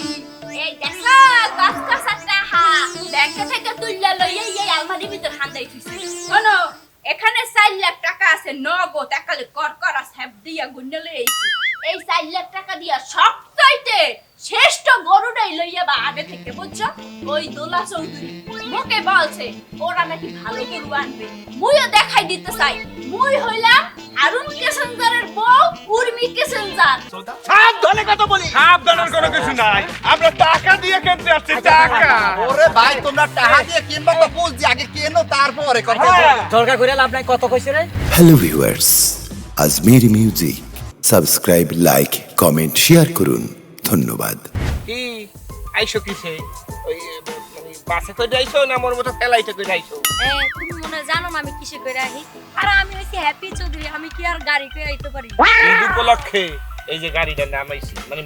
আইছি। এই দেখো কত কত টাকা ব্যাংক থেকে তুইলা লইয়া এই আলমারির ভিতর হান্দাই থুইছি। শোনো এখানে 4 লাখ টাকা আছে নগদ একালে করকরা স্যাপ দিয়া গুন্নে লই আইছি। এই 4 লাখ টাকা দিয়া সবচাইতে শ্রেষ্ঠ গরুটাই লইয়া বা আগে থেকে বুঝছো ওই দোলা চৌধুরী মোকে বলছে ওরা নাকি ভালো গরু আনবে। মুইও দেখাই দিতে চাই মুই হইলাম হারুন কেসেঞ্জারের বউ উর্মি কেসেঞ্জার। সাবধানে কথা বলি। সাবধানের কোনো কিছু নাই, আমরা টাকা দিয়ে কিনতে আসছি টাকা। ওরে ভাই তোমরা টাকা দিয়ে কিনবা তো বুঝছি, আগে কেনো তারপরে কথা সরকার করে লাভ নাই, কত কইছে রে? Hello viewers, Ajmeri music subscribe, like, comment, share করুন। ধন্যবাদ। কি আইসো কিসে? ওই মানে বাসে করে আইসো না মোর মতো ফেলাইতে করে আইসো? তুমি মনে হয় জানো না আমি কিসে কইরা আহি? আর আমি হইছি হ্যাপি চৌধুরী, আমি কি আর গাড়ি কই আইতে পারি? ঈদ উপলক্ষে এই যে গাড়িটার নাম আইছি, মানে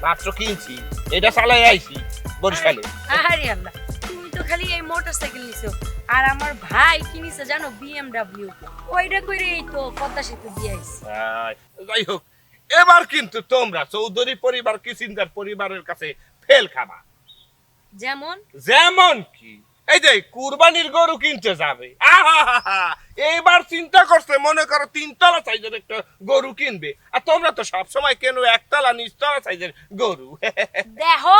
মাত্র কিনছি, এটা চালাই আইছি বরিশালে। আরে আল্লাহ, তুমি তো খালি এই মোটরসাইকেল নিছো, আর আমার ভাই কিনিছে জানো BMW, ওইটা কইরে এই তো পদ্মা সেতু দিয়ে আইছি। যাই হোক, এবার কিন্তু তোমরা চৌধুরী পরিবার কিসিঞ্জার পরিবারের কাছে ফেল খাবা। যেমন যেমন কি এই যে কুরবানির গরু কিনতে যাবে, এইবার চিন্তা করছে মনে করো 3 তলা সাইজের একটা গরু কিনবে, আর তোমরা তো সব সময় কেন 1 তলা নিচ তলা সাইজের গরু। দেখো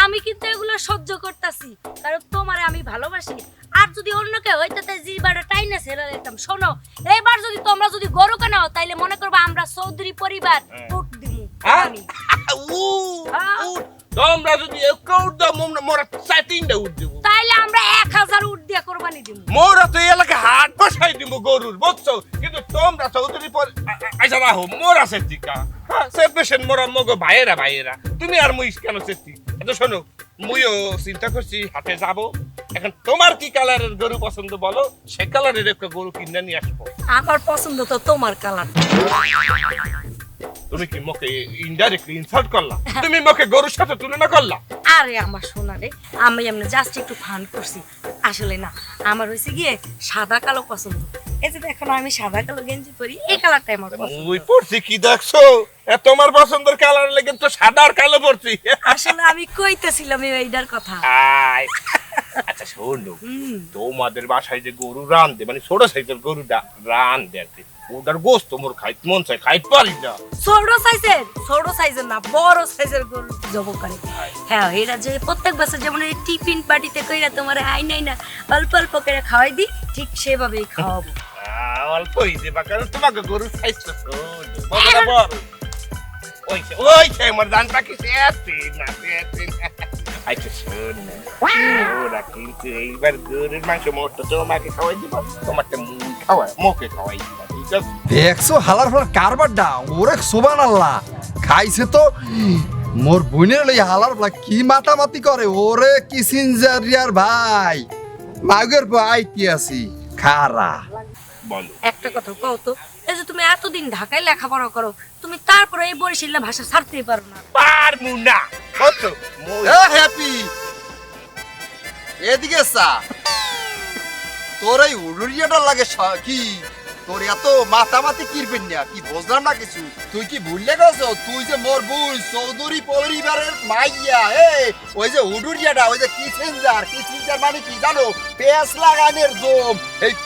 আমি কিন্তু এগুলো সহ্য করতেছি, কারণ তোমারে আমি ভালোবাসি। আর যদি অন্য কেউ হইতো তাই জিবাটা টাইনা ছেড়ে দিতাম। শোনো, এবার যদি তোমরা যদি গরু কেনাও তাইলে মনে করবা আমরা চৌধুরী পরিবার উঠ দিমু। আমি তোমরা যদি একটু দাও মোরা 3টা উঠ দিব, তাইলে আমরা 1000 উঠ দিয়া কোরবানি দিমু। মোরা তো এলাকা হাট বসাই দিব গরুর, বুঝছো? কিন্তু তোমরা চৌধুরী আচ্ছা রাহো, মোরা সেটিকা সেপেশন মোরা মগো ভাইয়েরা তুমি আর মুই কেন সেটি? এত শোনো, মুইও চিন্তা করছি হাটে যাব। এখন তোমার কি কালারের গরু পছন্দ বলো, সে কালারের একটা গরু কিনে নিয়ে আসবো। আমার পছন্দ তো তোমার কালার। তুমি কি মোকে ইনডাইরেক্টলি ইনসাল্ট করলা? তুমি মোকে গরুর সাথে তুলনা করলা? আরে আমার সোনা রে, আমি এমনি জাস্ট একটু ফান করছি। আসলে না, আমার হইছে গিয়ে সাদা কালো পছন্দ। এই যে দেখো না, আমি সাদা কালো গেঞ্জি পরি, এই কালারটাই আমার পছন্দ। মুই পড়ছি কি দেখছো? তোমার পছন্দের কালার লাগে তো সাদা আর কালো পড়ছি। আসলে আমি কইতেছিলাম এইটার কথা। আয় আচ্ছা শোনো, তোমাদের বাসায় যে গরু রান্ধে, মানে ছোট সাইজের গরুটা রান্ধে আর কি, ওটার গোস্ত মোর খাইতে মন চাই, খাইতে পারি না। ছোট সাইজের না, বড় সাইজের গরু জব করে। হ্যাঁ, এরা যে প্রত্যেক বছর যেমন এই টিফিন পার্টিতে কইরা তোমার আই না অল্প অল্প করে খাওয়াই দি, ঠিক সেভাবেই খাওয়াবো। অল্প হইছে বা, কারণ তোমাকে গরুর সাইজ তো ছোট, বড় বড় ওইছে মোর দান পাখি সেতে না। আচ্ছা শোন না, ওরা কিন্তু এইবার গরুর মাংস মোটটা তোমাকে খাওয়াই দিব, তোমারটা মুই খাওয়াই, মোকে খাওয়াই দিব, ঠিক আছে? দেখছো হালার ফালার কারবারটা, ওরে সুবহানাল্লাহ খাইছে তো। মোর বোনের লই হালার ফালা কি মাতামাতি করে, ওরে কিসিঞ্জারিয়ার ভাই মাগের ভাই কি আছি খারা। বলো একটা কথা কও তো, এই যে তুমি এতদিন ঢাকায় লেখাপড়া করো, তুমি তারপরে এই বরিশালের ভাষা ছাড়তেই পারো না। পারমু না, বুঝছো? এ হ্যাপি এদিকে সা, তোর এই উড়ুরিয়াটা লাগে কি? তোর এত মাতামাতি কিরবেন না, কি বুঝলাম না কিছু। তুই কি ভুললে গেছো? তুই যে মোর বোন চৌধুরী পরিবারের মাইয়া, ওই যে উড়ুরিয়াটা, ওই যে কিসেঞ্জার মানে কি জানো? পেঁয়াজ লাগানের জম।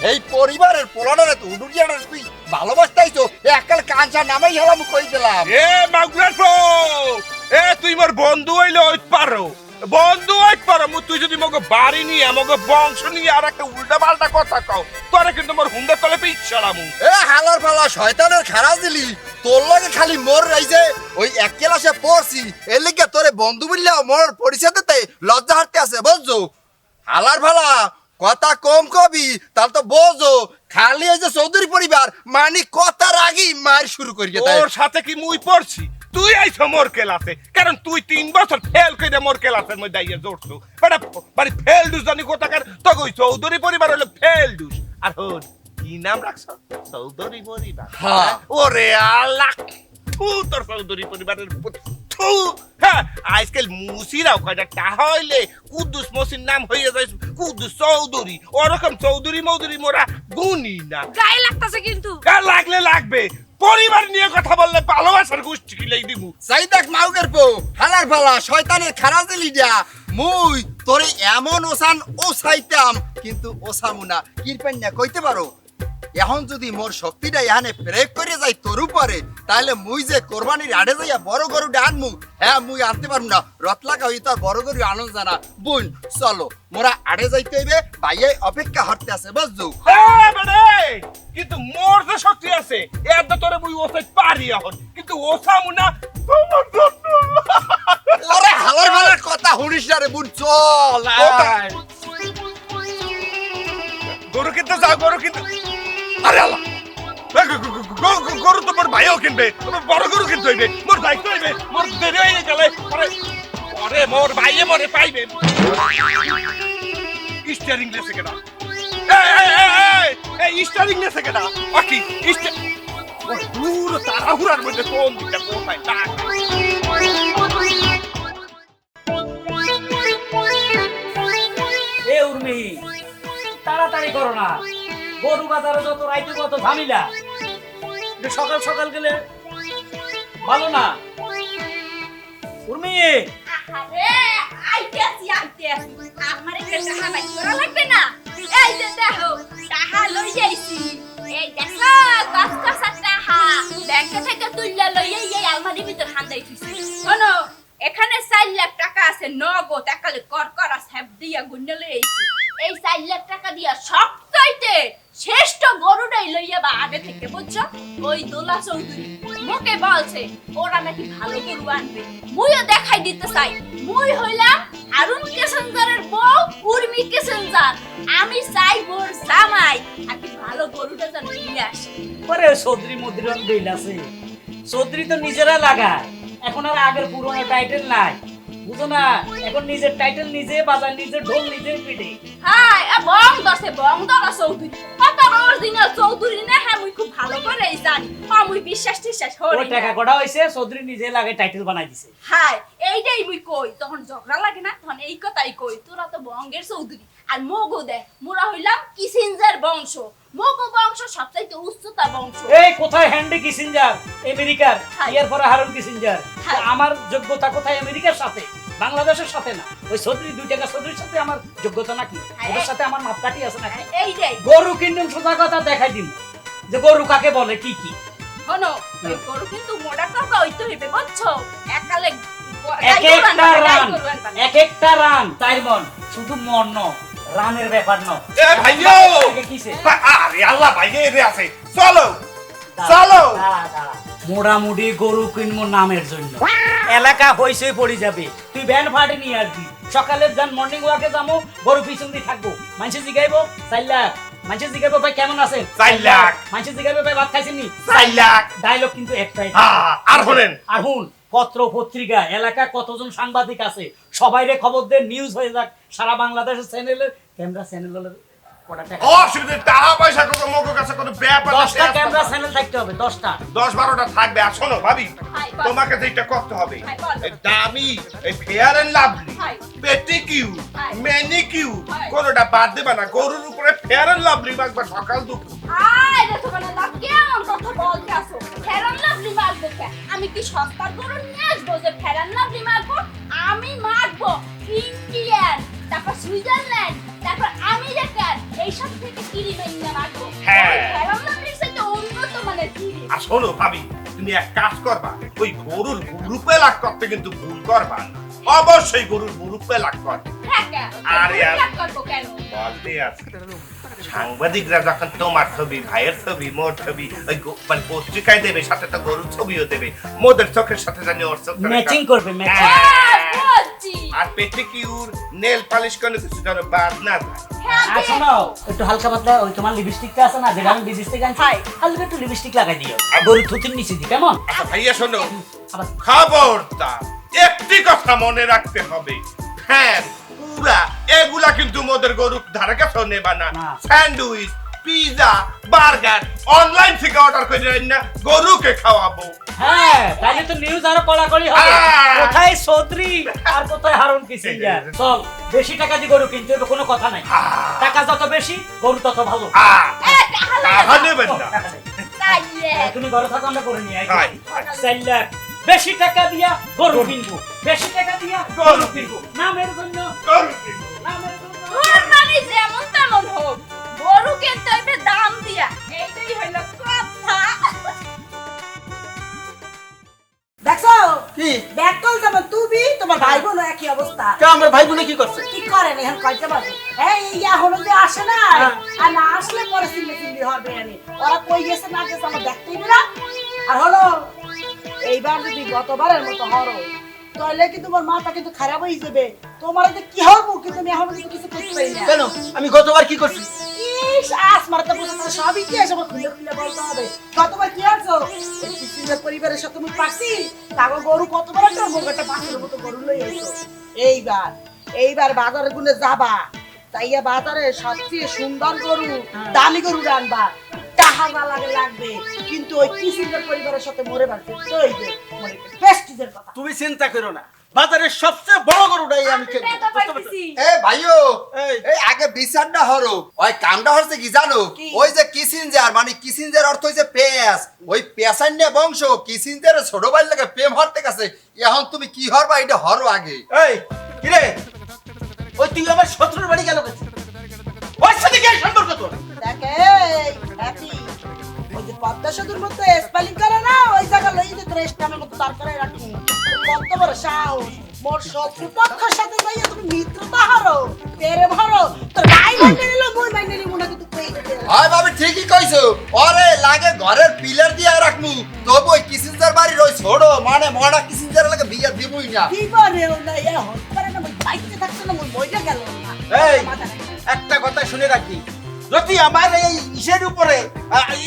এই পরিবারের পোলানোরে তো উড়ুরিয়াটা তুই ভালোবাসতাইছো, এককাল কাঞ্চা নামাই হলাম কই দিলাম। এ মাগুরার ফো, এ তুই মোর বন্ধু হইলে ওই পারো, বন্ধু ওই পারো। তুই যদি মগো বাড়ি নিয়ে মগো বংশ নিয়ে আর একটা উল্টা পাল্টা কথা কও, তোরে কিন্তু মোর হুন্ডা তলে পিছালামু। এ হালার ফালা শয়তানের খারাপ দিলি, তোর লাগে খালি মোর রাইজে ওই এক ক্লাসে পড়ছি, এর লিগে তোরে বন্ধু বললেও মোর পরিচয় দিতে লজ্জা হারতে আছে, বুঝছো? হালার ফালা কথা কম কবি, তাহলে তো বোঝো খালি ওই যে চৌধুরী পরিবার মানে কথার আগেই মার শুরু করি। ওর সাথে কি মুই পড়ছি? তুই আইছো মোর ক্লাসে, কারণ তুই 3 বছর ফেল কইরা মোর ক্লাসের মধ্যে আইয়া জড়ছো। মানে ফেল ডুস জানি কোথাকার, তো কই চৌধুরী পরিবার হলো ফেল ডুস। আর হোন কি নাম রাখছো? চৌধুরী পরিবার। হ্যাঁ। ওরে আল্লাহ, তোর চৌধুরী পরিবারের হ্যাঁ, আজকাল মুসিরাও কয়টা টাহা হইলে কুদ্দুস মসির নাম হইয়া যায় কুদ্দুস চৌধুরী। ওরকম চৌধুরী মৌধুরী মোরা গুনি না। গায়ে লাগতেছে কিন্তু। লাগলে লাগবে, পরিবার নিয়ে কথা বললে ভালোবাসার গোষ্ঠী কিলাই দিব। সাই দেখ মাউকের পো হালা শয়তানের পালা শয়তানের খারাজেলি দিয়া মুই তোরে এমন ওসান ওসাইতাম কিন্তু ওসামু না কিরপেন না কইতে পারো এখন যদি মোর শক্তিটা এখানে প্রয়োগ করে যাই তোর উপরে তাহলে মুই যে কোরবানির আড়ে যাইয়া বড় গরুটা আনমু হ্যাঁ মুই আনতে পারবো না রত লাগা হই তোর বড় গরু আনন্দ জানা বোন চলো মোরা আড়ে যাইতে হইবে ভাইয়ে অপেক্ষা হরতে আছে বুঝছো কিন্তু মোর যে শক্তি আছে এর তো তোরে মুই ওসাই পারি এখন কিন্তু ওসামু না তোমার জন্য। ওরে হালার মালার কথা শুনিস না রে বোন চল আয়। গরু কিনতে যাও গরু কিনতে আরে আল্লাহ গরু তো মোর ভাইও কিনবে বড় গরু কিনতে হইবে মোর দায়িত্ব হইবে মোর দেরি হয়ে গেলে পরে মোর ভাইয়ে মরে পাইবে স্টিয়ারিং লেসে কেনা এই স্টিয়ারিং লেসে কেনা ওকে দূর তাড়াহুড়ার মধ্যে কোন দিকটা কোথায় টাকা এ উর্মি তাড়াতাড়ি করো না, গরু বাজারে যত রাইতে কত ঝামেলা, একটু সকাল সকাল গেলে ভালো না। উর্মি আরে আইতে আছি আমার একটা টাকা বাই করা লাগবে না এই যে দেখো টাকা লই যাইছি এই দেখো কস টাকা ব্যাংক থেকে তুইলা লই এই আলমারির ভিতর হান্দাই থুইছি শোনো এখানে 4 লাখ টাকা আছে নগদ একালে কর সাহেব দিয়া গুন্নে লই আইছি এই 4 লাখ টাকা দিয়া সবচাইতে শ্রেষ্ঠ গরুটাই লইয়া বা আগে থেকে বুঝছো ওই দোলা চৌধুরী মোকে বলছে ওরা নাকি ভালো গরু আনবে মুইও দেখাই দিতে চাই মুই হইলাম আরুন কেসেঞ্জারের বউ উর্মি কেসেঞ্জার আমি চাই বোর জামাই আর কি ভালো গরুটা যেন নিয়ে আসে পরে চৌধুরী মুদ্রণ বিল আছে, চৌধুরী তো নিজেরা লাগায়, এখন আর আগের পুরোনো টাইটেল নাই, বুঝো না, এখন নিজের টাইটেল নিজে বাজার, নিজের ঢোল নিজের পিঠে। হাই বং দরা চৌধুরী কত অরিজিনাল চৌধুরী না হ্যাঁ মুই খুব ভালো করেই জানি মুই বিশ্বাস ওই হরি টাকা কটা হইছে চৌধুরী নিজে লাগে টাইটেল বানাই দিছে। হাই এইটাই মুই কই তখন ঝগড়া লাগে না তখন এই কথাই কই তোরা তো বঙ্গের চৌধুরী আর মগো দে মোরা হইলাম কিসিঞ্জার বংশ মগো বংশ সবচাইতে উচ্চতা বংশ এই কোথায় হ্যান্ডি কিসিঞ্জার আমেরিকার, হাই। এর পরে হারুন কিসিঞ্জার, হাই। আমার যোগ্যতা কোথায় আমেরিকার সাথে বাংলাদেশের সাথে না, ওই চৌধুরী 2 টাকা চৌধুরীর সাথে আমার যোগ্যতা নাকি, হাই। ওদের সাথে আমার মাপকাঠি আছে নাকি। এইটাই গরু কিনুন সোজা কথা দেখাই দিন যে গরু কাকে বলে কি কি। শোনো এই গরু কিন্তু মোটা কথা হইতে হইবে বুঝছো একালে এক একটা রান 4 মন, শুধু মন ন রানের ব্যাপার ন। এ ভাইও কিসে আরে আল্লাহ ভাইয়ে রে আছে চলো চলো মোটামুটি গরু কিনবো নামের জন্য, এলাকা হইছে পড়ে যাবে, তুই ভ্যান ফাটে নিয়ে আসবি, সকালে যান মর্নিং ওয়াকে যাবো, গরু পিছন দিয়ে থাকবো, মানুষে জিগাইবো 4 লাখ, মানুষে জিগাইবো ভাই কেমন আছেন 4 লাখ, মানুষে জিগাইবো ভাই ভাত খাইছেন নি 4 লাখ, ডায়লগ কিন্তু একটাই। হ্যাঁ আর বলেন আর হুন পত্র পত্রিকা এলাকা কতজন সাংবাদিক আছে সবাইরে খবর দে, নিউজ হয়ে যাক সারা বাংলাদেশের চ্যানেলের ক্যামেরা চ্যানেলের কটা টাকা অসুবিধা টাকা পয়সা কোনো মগো কাছে কোনো ব্যাপার না 10টা ক্যামেরা চ্যানেল থাকতে হবে, 10টা 10-12টা থাকবে আর শোনো ভাবি হাই, বল। তোমাকে যেটা করতে হবে হাই, বল। এই দামি এই ফেয়ার এন্ড লাভলি হাই। পেটিকিউ হাই। ম্যানিকিউ হাই। কোনোটা বাদ দেবা না, গরুর উপরে ফেয়ার এন্ড লাভলি মাখবা সকাল দুপুর আয় দেখো মানে না কেমন কথা বলতে আসো ফেরান লাভলি মারবো কে আমি কি সস্তার গরু নিয়ে আসবো যে ফেরান লাভলি মারবো আমি মারবো ইন্ডিয়ান তারপর সুইজারল্যান্ড তারপর আমেরিকান এইসব থেকে কিরি মাইনা মারবো হ্যাঁ। ফেরান লাভলির সাথে উন্নত মানের কিরি আর শোনো ভাবি তুমি এক কাজ করবা ওই গরুর গ্রুপে লাগ করতে কিন্তু ভুল করবা না, অবশ্যই গরুর গ্রুপে লাগ করবে হ্যাঁ কে আরে আর- লাগ করবো কেন বলতে আছে সাংবাদিকরা যখন তোমার ছবি ভাইয়ের ছবি মোর ছবি ওই মানে পত্রিকায় দেবে সাথে তো গরুর ছবিও দেবে, মোদের চোখের সাথে জানি ওর চোখ ম্যাচিং করবে ম্যাচিং। বলছি আর পেটিকিউর নেল পালিশ কোনো কিছু যেন বাদ না যায়। হ্যাঁ আর শোনো একটু হালকা পাতলা ওই তোমার লিপস্টিকটা আছে না যেটা আমি বিদেশ থেকে আনছি, হাই। হালকা একটু লিপস্টিক লাগাই দিও আর গরু থুতির নিচে দি কেমন। আচ্ছা ভাইয়া শোনো আবার খবরদার একটি কথা মনে রাখতে হবে, ফ্যান পুরা এগুলা কিন্তু মোদের গরুর ধারে কাছেও নেবা না, না। স্যান্ডউইচ পিজা বার্গার অনলাইন থেকে অর্ডার করে না গরুকে খাওয়াবো। হ্যাঁ তাহলে তো নিউজ আরো কড়াকড়ি হবে, হ্যাঁ। কোথায় চৌধুরী আর কোথায় হারুন কিসিঞ্জার। চল বেশি টাকা দিয়ে গরু কিনতে হবে, কোনো কথা নাই, হ্যাঁ। টাকা যত বেশি গরু তত ভালো। টাকা নেবেন না। তাইলে তুমি ঘরে থাকো আমরা করে নিয়ে আই হাই। 4 লাখ বেশি টাকা দিয়া গরু কিনবো, বেশি টাকা দিয়া গরু কিনবো, নামের জন্য গরু কিনবো। নামের জন্য। তোর মানে যেমন তেমন হোক গরু কিনতে হইবে দাম দিয়া, এইটাই হইল কথা। দেখছো কি ব্যাকল যেমন তুমি তোমার ভাই বোন একই অবস্থা। কে আমার ভাই বোনে কি করছে? কি করে না এখন কয়টা বাজে? এই ইয়া হলো যে আসে না, আর না আসলে পরে চিল্লি চিল্লি হবে আনি। ওরা কই গেছে না গেছে আমার দেখতেই না। আর হলো এইবার যদি গতবারের মতো হরো তাহলে কি তোমার মাথা কিন্তু খারাপ হয়ে যাবে। তোমার যে কি হবো কিন্তু আমি এখনো কিন্তু কিছু করতে পারি না। কেন আমি গতবার কি করছি? ইস আস মারতে বসে সবই কি এসব খুলে খুলে বলতে হবে। কতবার কি আছো এই কিসিনের পরিবারের সাথে তুমি পারছি তাগো গরু কতবার একটা মোগটা পাঁচের মতো গরু লই আইছো। এইবার বাজারে গুনে যাবা, তাইয়া বাজারে সবচেয়ে সুন্দর গরু দামি গরু আনবা। টাকা না লাগবে কিন্তু ওই কিসিনের পরিবারের সাথে মরে বাঁচতে হইবে, মরে প্রেস্টিজের কথা। তুমি চিন্তা করো না, বাজারের সবচেয়ে বড় গরুটাই আমি কিনবো। পেটা পাইতেছি। এ ভাইও এই। এই আগে বিচারটা হরো। ওই কামটা হচ্ছে কি জানো? কি? ওই যে কিসিনজার মানে কিসিনজার অর্থ হইছে পেঁয়াজ। ওই পেঁয়াজার নিয়ে বংশ কিসিনজারের ছোট ভাই লাগে প্রেম হরতে গেছে। এখন তুমি কি হরবা এটা হরো আগে। এই কিরে, ওই তুই আমার শত্রুর বাড়ি গেল গেছে, ওর সাথে কি সম্পর্ক তোর? দেখে হ্যাপি ওই যে পদ্মা সেতুর মধ্যে স্পেলিং করে না ওই জায়গা লই যে তোর স্টামের মতো দাঁড় করে রাখি। কত বড় সাহস মোর শত্রু পক্ষের সাথে যাইয়া তুমি মিত্রতা হারো, প্রেম হারো। তোর ভাই মাইনে নিল মই মাইনে নিব না কিন্তু পেয়ে যেতে। হয় বাবা ঠিকই কইছো। ওরে লাগে ঘরের পিলার দিয়ে রাখমু তবু ওই কিসিনজার বাড়ির ওই ছোট মানে মডা কিসিনজার লাগে বিয়া দিবই না। কি করে না ইয়া হত করে না মই বাইতে থাকছ না মই মইটা গেল না। এই একটা কথা শুনে রাখি, যদি আমার এই ইসের উপরে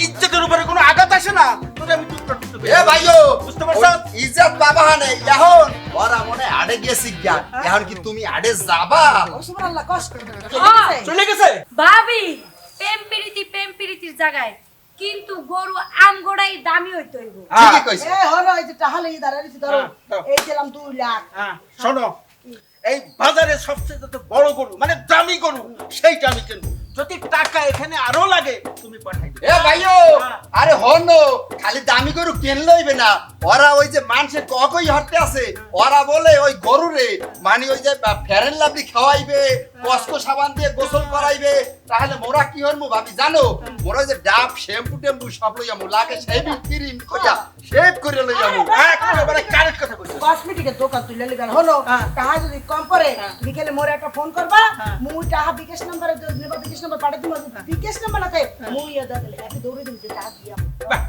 ইজ্জতের উপরে কোনো আঘাত আসে না তোরে আমি টুকরো টুকরো করে এ ভাইও বুঝতে পারছো? ওই ইজ্জত বাবা হানে এখন ওরা মনে আড়ে গেছি জ্ঞান। এখন কি তুমি আড়ে যাবা? ও সুবহানাল্লাহ কষ্ট চলে গেছে। ভাবি প্রেম প্রীতির জায়গায় কিন্তু গরু আম গোড়াই দামি হইতে হইব। ঠিকই কইছো। এ হলো এই যে টাহা লাগি দাঁড়াইছি ধরো হ্যাঁ। এই দিলাম 2 লাখ। হ্যাঁ শোনো, এই বাজারে সবচেয়ে যত বড় গরু মানে দামি গরু সেইটা আমি কিনবো। যদি টাকা এখানে আরো লাগে তুমি পাঠাই দিও। এ ভাইও আরে হন খালি দামি গরু কিনলে হইবে না। ওরা ওই যে মানুষে ককই হরতে আছে ওরা বলে ওই গরুরে মানে ওই যে ফেরেন লাভলি খাওয়াইবে, কসকো সাবান দিয়ে গোসল করাইবে। তাহলে মোরা কি হরমু ভাবি জানো? মোরা ওই যে ডাব শ্যাম্পু টেম্পু সব লইয়া মু লাগে শেভিং ক্রিম কইয়া শেভ করে লইয়া মু। একেবারে কারেক্ট কথা বলছো। কসমেটিকের দোকান তুই লেলি গেল হলো টাকা যদি কম পড়ে বিকেলে মোরে একটা ফোন করবা মুই টাকা বিকাশ নম্বরে নেবা, বিকাশ নম্বর পাঠাই দিমু। বিকাশ নম্বর নাতে মুই ইয়া দিলে এত দৌড়ে দিমু যে টাকা দিয়া। বাহ,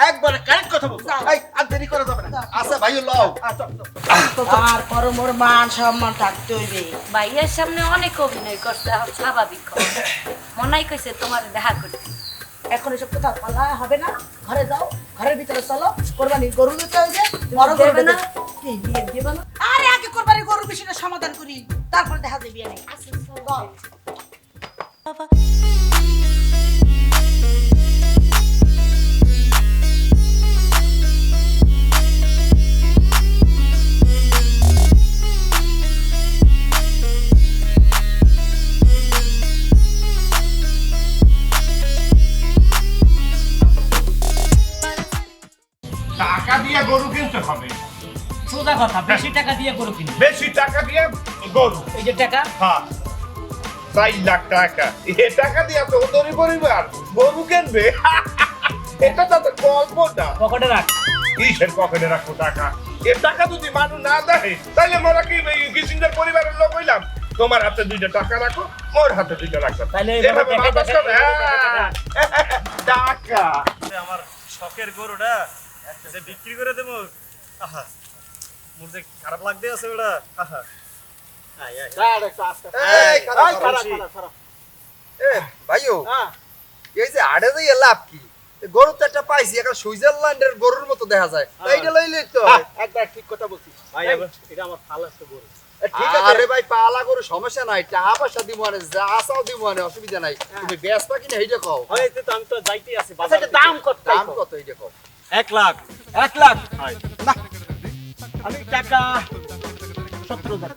একবারে কারেক্ট কথা বলছো। এই আর দেরি করা যাবে না। আচ্ছা ভাইও লও। চল। তারপর মোর মান সম্মান থাকতে হইবে। ভাইয়ের সামনে অনেক অভিনয় করতে এখন স্বাভাবিক কথা। মনাই কইছে তোমার দেখা করতে। এখন এসব কথা বলা হবে না। ঘরে যাও, ঘরের ভিতরে চলো। কোরবানির গরু দিতে হইবে, বড় গরু দেবে না? কি দিয়ে দেবে না? আরে আগে কোরবানির গরুর বিষয়টা সমাধান করি, তারপরে দেখা যাবে আমি। আচ্ছা চল। টাকা দিয়ে গরু কিনতে হবে, সোজা কথা, বেশি টাকা দিয়ে গরু কিনবো। বেশি টাকা দিয়ে গরু। এই যে টাকা হ্যাঁ 4 লাখ টাকা। এ টাকা দিয়ে তো ওদের পরিবার গরু কিনবে? এটা তো কল্পনা। পকেটে রাখ। কিসের পকেটে রাখবো টাকা? এ টাকা যদি মানুষ না দেয় তাহলে মোরা কি কিসিনজার পরিবারের লোক হইলাম? তোমার হাতে 2টা টাকা রাখো, মোর হাতে 2টা রাখো। তাহলে এভাবে টাকা- বাতাস করো। হ্যাঁ, টাকা। আমার শখের গরুটা যে বিক্রি করে দেবো, আহা মোর যে খারাপ লাগতে আছে ওটা। আহা আয় আয় এই খারাপ। এ ভাইও এই যে আড়ে যাই লাভ কি? গরু তো একটা পাইছি একটা সুইজারল্যান্ডের গরুর মতো দেখা যায়। এইটা লইলে তো একবার ঠিক কথা বলছিস। ভাই এটা আমার ভালো একটা গরু। ঠিক আছে রে ভাই, পালা গরু সমস্যা নাই, টাকা পয়সা দিব মানে যা আসাও দিব মানে অসুবিধা নাই। তুমি বেচবা কিনা এইটা কও। হয়তো তো আমি তো যাইতেই আছি আচ্ছা বাজারে। এটা দাম কত? দাম কত এইটা কও। 1 লাখ। 1 লাখ। হয়। না আমি টাকা 70,000।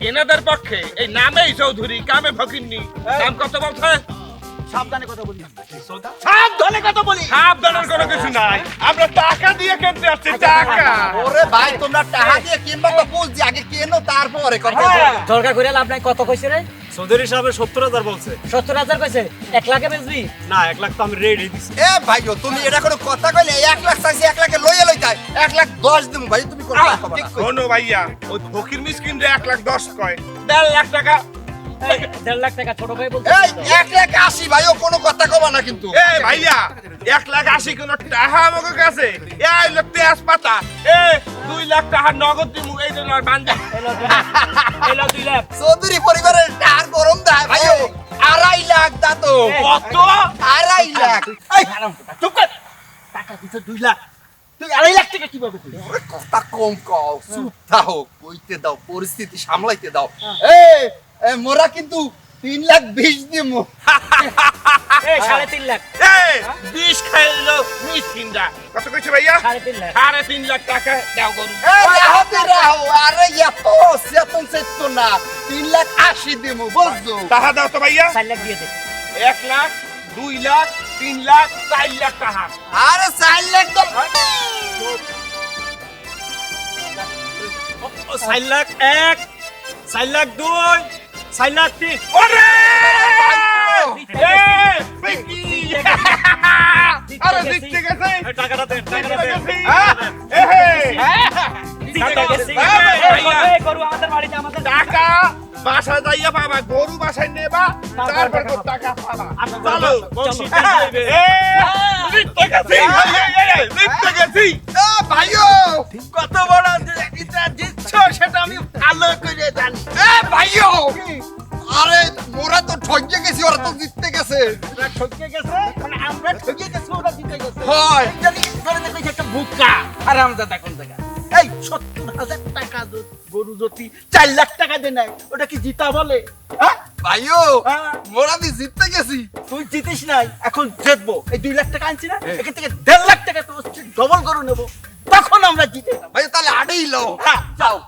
এনাদের পক্ষে এই নামেই চৌধুরী, কামে ফকিরনি। দাম কত বলছে? সাবধানে কথা বলি সাবধানে কথা বলি সাবধানের কোনো কিছু নাই, আমরা টাকা দিয়ে কিনতে আসছি, টাকা। ওরে ভাই তোমরা টাকা দিয়ে কিনবা তো বুঝছি, আগে কেনো তারপরে কথা সরকার করে লাভ নাই, কত কইছে রে? চৌধুরী সাহেব 70,000 বলছে। 70,000 কইছে, 1 লাখে বেচবি? না 1 লাখ তো আমি রেডি দিছি। এ ভাইও তুমি এটা কোনো কথা কইলে 1 লাখ চাইছি, 1 লাখে লইয়া লইতাই 1,10,000 দেবো ভাই, তুমি কোনো কথা কবা না। শোনো ভাইয়া, ওই ফকির মিসকিন রে 1,10,000 কয়, 1.5 লাখ টাকা। 1.5 লাখ টাকা ছোট ভাই বলছে। এই 1,80,000 ভাইও কোনো কথা কবা না কিন্তু। এ ভাইয়া, 1,80,000 কোন টাকা আমাকে কাছে? এই লোক তেজপাতা, 2 লাখ টাকা নগদ দিমু, এই জন্য আর বান্ধা। এলো 2 লাখ। চৌধুরী পরিবারের টার গরম দেয় ভাইও, 2.5 লাখ দাতো। কত? 2.5 লাখ। এই চুপ কর, টাকা দিতে 2 লাখ, তুই 2.5 লাখ টাকা কিভাবে দিবি? ওরে কথা কম কও, চুপ থাকো, কইতে দাও, পরিস্থিতি সামলাইতে দাও। এ মোরা কিন্তু 3,20,000 দিমু। এই 3.5 লাখ। 20 খাইলো মিসকিনরা। কত কইছে ভাইয়া? 3.5 লাখ। 3.5 লাখ টাকা দাও গরু। রাহো, আরে এত সেতন সেত না, 3,80,000 দিমু, বুঝছো? টাকা দাও তো ভাইয়া। 4 লাখ দিয়ে দে। 1 লাখ, 2 লাখ, 3 লাখ, 4 লাখ টাকা। আরে 4 লাখ তো 4 লাখ 1, 4 লাখ 2, 4 লাখ 3। ওরে! বিকি! আরে জিততে গেছে। টাকাটা দেন, টাকাটা দেন। হ্যাঁ? জিতে গেছি। ভাইয়া, এই গরু আমাদের বাড়িতে, আমাদের টাকা বাসায় যাইয়া পাবা, গরু বাসায় নেবা, তারপর তো টাকা পাবা। চলো। বংশীটা যাইবে। জিততে গেছি। জিততে গেছি। ভাইও কত বড় এটা জিতছ সেটা আমি ভালো করে জানি। ভাইও আরে মোরা তো ঠকে গেছি, ওরা তো জিততে গেছে। ওরা ঠকে গেছে, মানে আমরা ঠকে গেছি, ওরা জিতে গেছে। হয় জানি ধরে দেখো একটা বুকা আরামদাদা কোন জায়গা। এই 70,000 টাকা গরু যদি 4 লাখ টাকা দেয় নাই, ওটা কি জিতা বলে? হ্যাঁ ভাইও হ্যাঁ। মোরা দি জিততে গেছি। তুই জিতিস নাই, এখন জিতবো। এই 2 লাখ টাকা আনছি না, এখান থেকে 1.5 লাখ টাকা তো ডবল গরু নেবো, তখন আমরা জিতে যাবো। ভাই তাহলে আড়েই লো। হ্যাঁ যাও।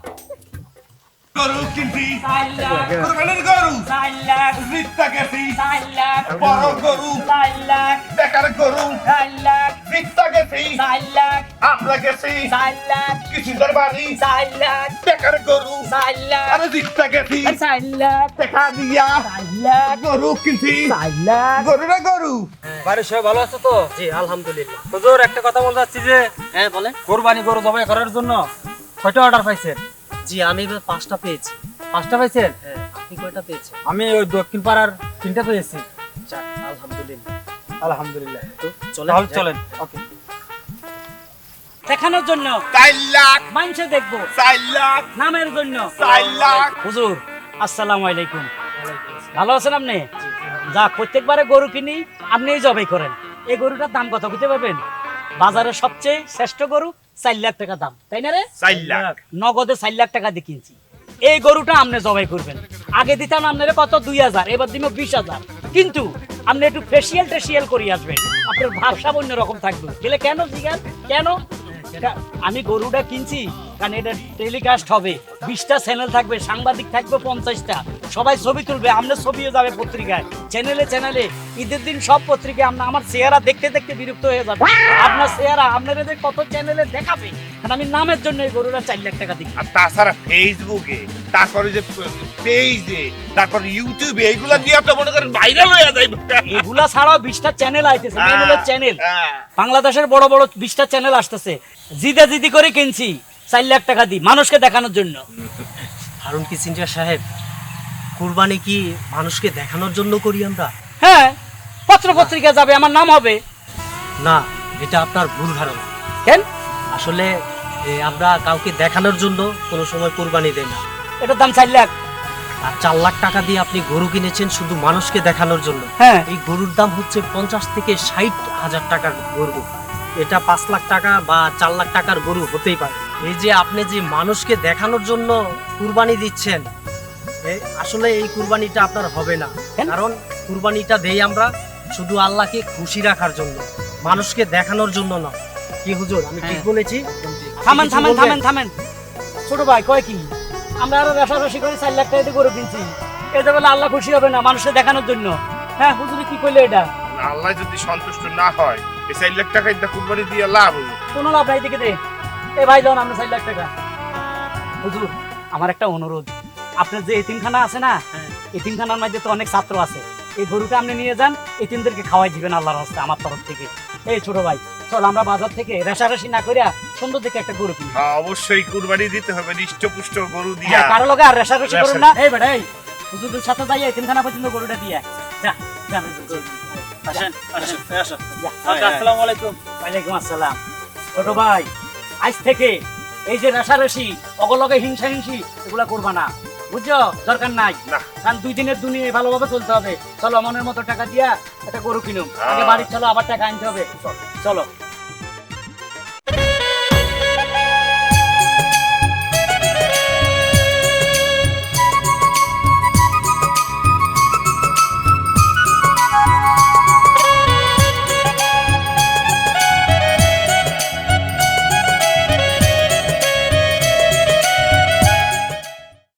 গরু কিনছি। 4 লাখ। কোরবানির গরু। 4 লাখ। জিততে গেছি। 4 লাখ। বড় গরু। 4 লাখ। বেকার গরু। 4 লাখ। জিততে গেছি। 4 লাখ। আমরা গেছি। 4 লাখ। কিছুদের বাড়ি। 4 লাখ। বেকার গরু। 4 লাখ। আরে জিততে গেছি। 4 লাখ। টাকা দিয়া 4 লাখ। গরু কিনছি। 4 লাখ। গরু রে গরু। বাড়ির সবাই ভালো আছে তো? জি আলহামদুলিল্লাহ। হুজুর একটা কথা বলতে চাচ্ছি যে, হ্যাঁ বলেন। কুরবানি গরু জবাই করার জন্য কয়টা অর্ডার পাইছেন? জি আমি 5টা পেয়েছি। 5টা পাইছেন? হ্যাঁ, আপনি কয়টা পেয়েছেন? আমি ওই দক্ষিণ পাড়ার 3টা পেয়েছি। যাক, আলহামদুলিল্লাহ। আলহামদুলিল্লাহ। তো তাহলে চলেন। ওকে। দেখানোর জন্য 4 লাখ। মানুষে দেখবো, 4 লাখ। নামের জন্য 4 লাখ। হুজুর আসসালামু আলাইকুম। ভালো আছেন আপনি? যা প্রত্যেকবারে গরু কিনি আপনিই জবাই করেন। এই গরুটার দাম কত বুঝতে পারবেন? বাজারের সবচেয়ে শ্রেষ্ঠ গরু 4 লাখ টাকা দাম, তাই না রে? 4 লাখ। নগদে 4 লাখ টাকা দিয়ে কিনছি। এই গরুটা আপনি জবাই করবেন। আগে দিতাম আপনারা কত 2,000, এবার দিব 20,000। কিন্তু আপনি একটু ফেসিয়াল টেসিয়াল করে আসবেন, আপনার ভাবসাব অন্যরকম থাকবে। গেলে কেন জিজ্ঞান কেন? আমি গরুটা কিনছি কারণ এটা টেলিকাস্ট হবে, 20টা চ্যানেল থাকবে, সাংবাদিক থাকবে 50টা, সবাই ছবি তুলবে, আপনার ছবিও যাবে পত্রিকায়, চ্যানেলে চ্যানেলে। ঈদের দিন সব পত্রিকায় আমার চেহারা দেখতে দেখতে বিরক্ত হয়ে যাবে। আপনার চেহারা আপনারা যে কত চ্যানেলে দেখাবে, কারণ আমি নামের জন্য এই গরুটা 4 লাখ টাকা দিই। আর তাছাড়া ফেসবুকে, তারপরে যে পেজে, তারপর ইউটিউবে, এইগুলা দিয়ে তো মনে করেন ভাইরাল হয়ে যাইবে। এগুলা ছাড়াও 20টা চ্যানেল আইতেছে, চ্যানেল হ্যাঁ। বাংলাদেশের বড় বড় 20টা চ্যানেল আসতেছে। জিদে জিদি করে কিনছি 4 লাখ টাকা দিই মানুষকে দেখানোর জন্য। হারুন কিসিঞ্জার সাহেব, কুরবানি কি মানুষকে দেখানোর জন্য করি আমরা? হ্যাঁ, পত্র পত্রিকা যাবে, আমার নাম হবে। না, এটা আপনার ভুল ধারণা। কেন? আসলে আমরা কাউকে দেখানোর জন্য কোনো সময় কুরবানি দেই না। এটার দাম 4 লাখ। আর 4 লাখ টাকা দিয়ে আপনি গরু কিনেছেন শুধু মানুষকে দেখানোর জন্য। হ্যাঁ। এই গরুর দাম হচ্ছে 50 থেকে 60,000 টাকার গরু। এটা 5 লাখ টাকা বা 4 লাখ টাকার গরু হতেই পারে। এই যে আপনি যে মানুষকে দেখানোর জন্য কুরবানি দিচ্ছেন, আসলে এই কুরবানিটা আপনার হবে না। কারণ কুরবানিটা দেই আমরা শুধু আল্লাহকে খুশি রাখার জন্য, মানুষকে দেখানোর জন্য না। কি হুজুর, আমি ঠিক বলেছি? থামেন থামেন থামেন থামেন। ছোট ভাই কয় কি, আমরা আরো রেশারেশি করে 4 লাখ টাকা দিয়ে গরু কিনছি, এটা বলে আল্লাহ খুশি হবে না, মানুষকে দেখানোর জন্য। হ্যাঁ হুজুরে কি কইলে এটা? আল্লাহ যদি সন্তুষ্ট না হয় এই 4 লাখ টাকা ইন্দা কুরবানি দিয়ে লাভ হলো। কোনো লাভ নাই, দিকে দে। এ ভাই যান আমরা 4 লাখ টাকা। হুজুর আমার একটা অনুরোধ, আপনার যে এতিমখানা আছে না, এতিমখানার মধ্যে তো অনেক ছাত্র আছে, এই গরুটা আপনি নিয়ে যান, এতিমদেরকে খাওয়াই দিবেন আল্লাহর রাস্তে আমার তরফ থেকে। এই ছোট ভাই চল আমরা বাজার থেকে রেশারেশি না করিয়া সুন্দর দেখে একটা গরু কিনি। হ্যাঁ অবশ্যই কুরবানি দিতে হবে হৃষ্টপুষ্ট গরু দিয়া। হ্যাঁ, কারো লগে আর রেশারেশি করুন না। এই বেটা এই হুজুরের সাথে যাই এতিমখানা পর্যন্ত গরুটা দিয়ে যা যা। আসেন আসেন আসেন। যা। আসসালামু আলাইকুম। ওয়ালাইকুম আসসালাম। ছোট ভাই আজ থেকে এই যে রেশারেশি অগলগে হিংসা হিংসি এগুলা করবা না, বুঝছো? দরকার নাই। না। কারণ 2 দিনের দুনিয়ায় ভালোভাবে চলতে হবে। চলো মনের মতো টাকা দিয়া একটা গরু কিনুম, আগে বাড়ি চলো, আবার টাকা আনতে হবে। চলো।